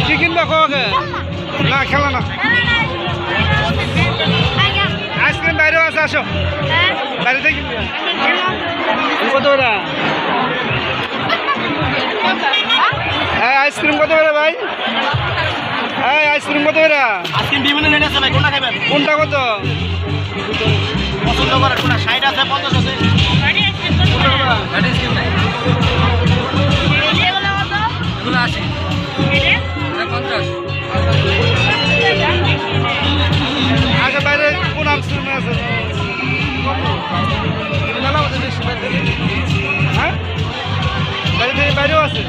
Chicken বা খাওয়া না খেলা না আইসক্রিম বাইরেও আছে আসো বাইরে থেকে কত ওরা আইসক্রিম কত করে ভাই আইসক্রিম কত করে আইসক্রিম বিভিন্ন রেট আছে ভাই কোনটা খাবেন কোনটা কত পছন্দ করে কোনটা 60 আছে 50 আছে গাড়ি আইসক্রিম কোনটা গাড়ি আইসক্রিম নাই এগুলো আছে এটা 50 আগে বাইরে কোন আইসক্রিম আছে হ্যাঁ বাইরেও আছে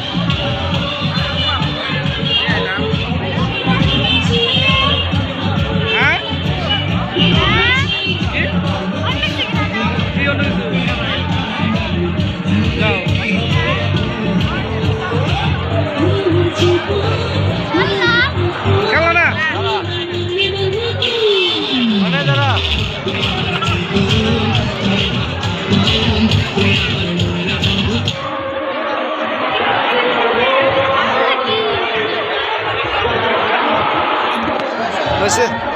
That's it.